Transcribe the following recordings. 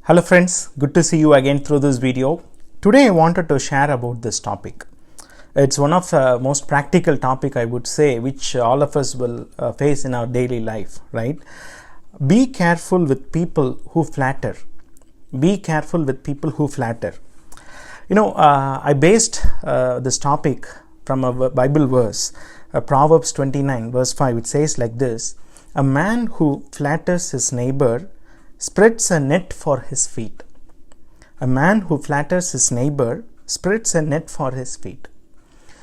Hello friends, good to see you again through this video. Today I wanted to share about this topic. It's one of the most practical topic, I would say, which all of us will face in our daily life, right? Be careful with people who flatter. Be careful with people who flatter. I based this topic from a Bible verse, Proverbs 29 verse 5. It says like this: a man who flatters his neighbor spreads a net for his feet. A man who flatters his neighbor spreads a net for his feet.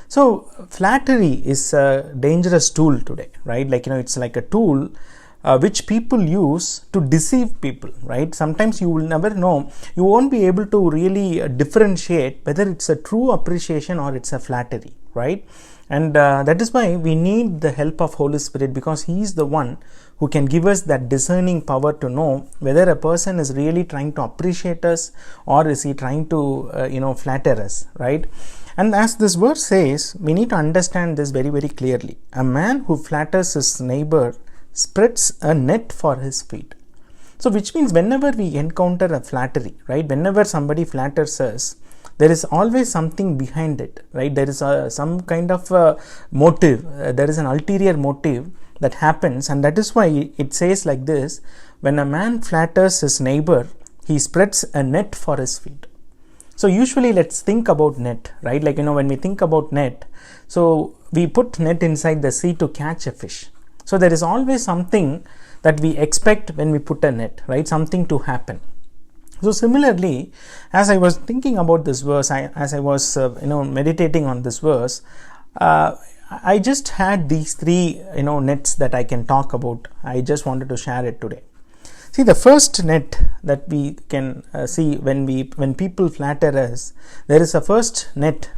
So flattery is a dangerous tool today, right? It's like a tool which people use to deceive people, right? Sometimes you will never know, you won't be able to really differentiate whether it's a true appreciation or it's a flattery, right? And that is why we need the help of Holy Spirit, because He is the one who can give us that discerning power to know whether a person is really trying to appreciate us or is he trying to flatter us, right? And as this verse says, we need to understand this very, very clearly. A man who flatters his neighbor spreads a net for his feet. So which means whenever we encounter a flattery, right, whenever somebody flatters us, there is always something behind it, right? There is some kind of motive, there is an ulterior motive that happens, and that is why it says like this: when a man flatters his neighbor, he spreads a net for his feet. So usually let's think about net, right? When we think about net, so we put net inside the sea to catch a fish. So there is always something that we expect when we put a net, right? Something to happen. So similarly, as I was thinking about this verse, as I was meditating on this verse, I just had these three nets that I can talk about. I just wanted to share it today. See, the first net that we can see when people flatter us, there is a first net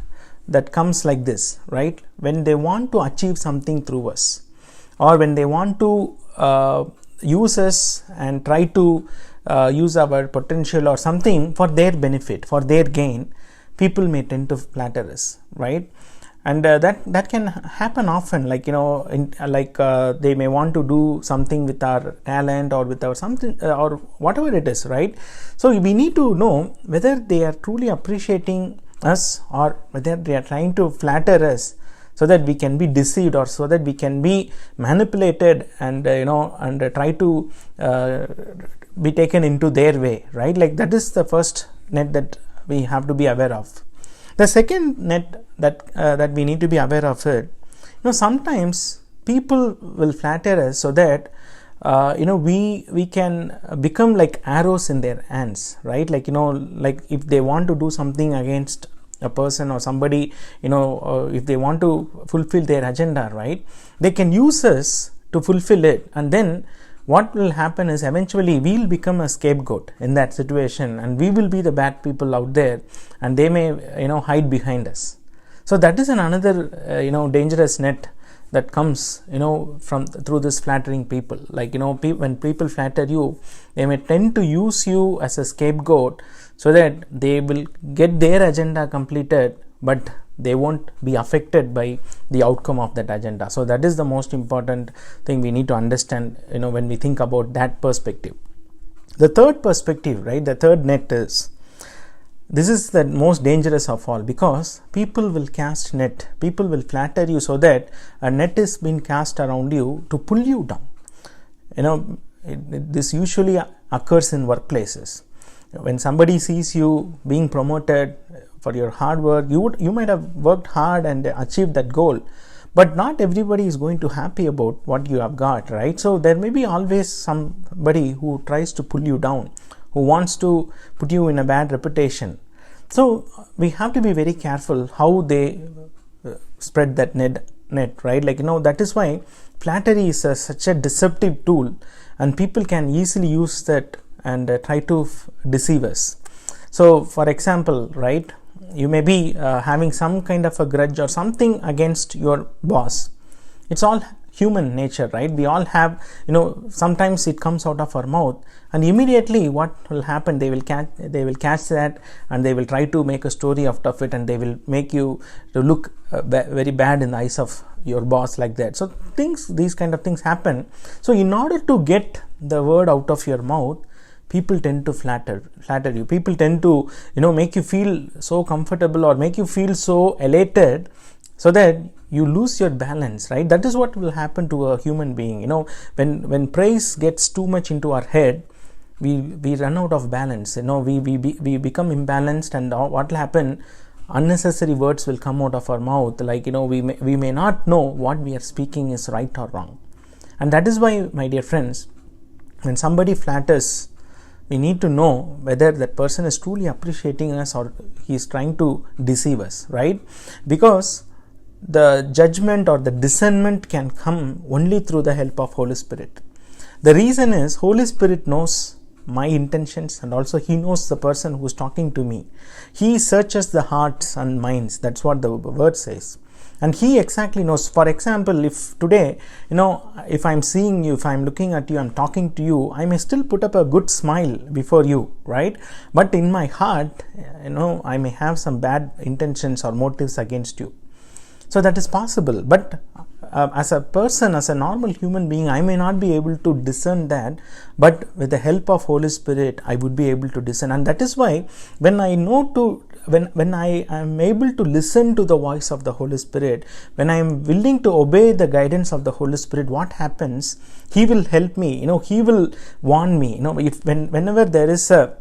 that comes like this, right? When they want to achieve something through us, or when they want to use us and try to use our potential or something for their benefit, for their gain, people may tend to flatter us, right? And that can happen often, they may want to do something with our talent or with our something or whatever it is, right? So we need to know whether they are truly appreciating us or whether they are trying to flatter us so that we can be deceived or so that we can be manipulated and try to be taken into their way, right? That is the first net that we have to be aware of. The second net that we need to be aware of it, sometimes people will flatter us so that we can become like arrows in their hands, right? If they want to do something against a person or somebody, if they want to fulfill their agenda, right, they can use us to fulfill it, and then what will happen is eventually we'll become a scapegoat in that situation, and we will be the bad people out there, and they may hide behind us. So that is another dangerous net that comes from through this flattering people. When people flatter you, they may tend to use you as a scapegoat so that they will get their agenda completed, but they won't be affected by the outcome of that agenda. So that is the most important thing we need to understand when we think about that perspective. The third perspective, right, the third net is, this is the most dangerous of all, because people will cast net, people will flatter you so that a net is being cast around you to pull you down. This usually occurs in workplaces. When somebody sees you being promoted for your hard work, you might have worked hard and achieved that goal, but not everybody is going to happy about what you have got, right? So there may be always somebody who tries to pull you down, who wants to put you in a bad reputation. So we have to be very careful how they spread that net, right? That is why flattery is such a deceptive tool, and people can easily use that and try to deceive us. So for example, right, you may be having some kind of a grudge or something against your boss. It's all human nature, right? We all have, sometimes it comes out of our mouth, and immediately what will happen, they will catch that, and they will try to make a story out of it, and they will make you to look very bad in the eyes of your boss, like that. So these kind of things happen. So in order to get the word out of your mouth, people tend to flatter you. People tend to, make you feel so comfortable or make you feel so elated, so that you lose your balance, right? That is what will happen to a human being. When praise gets too much into our head, we run out of balance. We become imbalanced, and what will happen? Unnecessary words will come out of our mouth. Like, we may not know what we are speaking is right or wrong. And that is why, my dear friends, when somebody flatters, we need to know whether that person is truly appreciating us or he is trying to deceive us, right? Because the judgment or the discernment can come only through the help of Holy Spirit. The reason is, Holy Spirit knows my intentions, and also He knows the person who is talking to me. He searches the hearts and minds. That's what the word says. And He exactly knows. For example, if today, if I'm seeing you, if I'm looking at you, I'm talking to you, I may still put up a good smile before you, right? But in my heart, I may have some bad intentions or motives against you. So that is possible. But as a person, as a normal human being, I may not be able to discern that, but with the help of Holy Spirit, I would be able to discern. And that is why when I am able to listen to the voice of the Holy Spirit, when I am willing to obey the guidance of the Holy Spirit, what happens? He will help me. He will warn me. Whenever there is a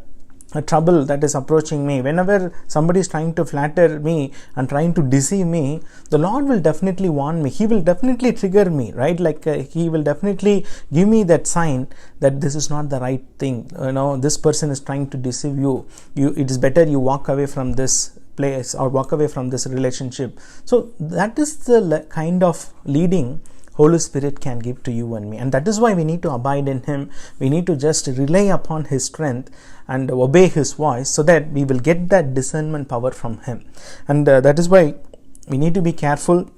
trouble that is approaching me, whenever somebody is trying to flatter me and trying to deceive me, the Lord will definitely warn me. He will definitely trigger me, right? He will definitely give me that sign that this is not the right thing. This person is trying to deceive you. It is better you walk away from this place or walk away from this relationship. So that is the kind of leading Holy Spirit can give to you and me. And that is why we need to abide in Him. We need to just rely upon His strength and obey His voice, so that we will get that discernment power from Him. And that is why we need to be careful.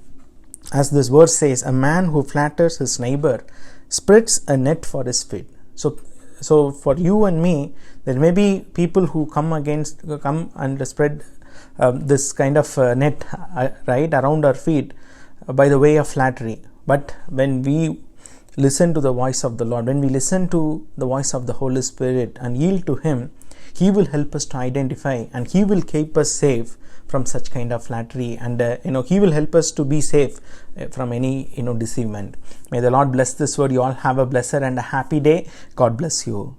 As this verse says, a man who flatters his neighbor spreads a net for his feet. So for you and me, there may be people who come and spread this kind of net right around our feet by the way of flattery. But when we listen to the voice of the Lord, when we listen to the voice of the Holy Spirit and yield to Him, He will help us to identify, and He will keep us safe from such kind of flattery, and He will help us to be safe from any deceivement. May the Lord bless this word. You all have a blessed and a happy day. God bless you.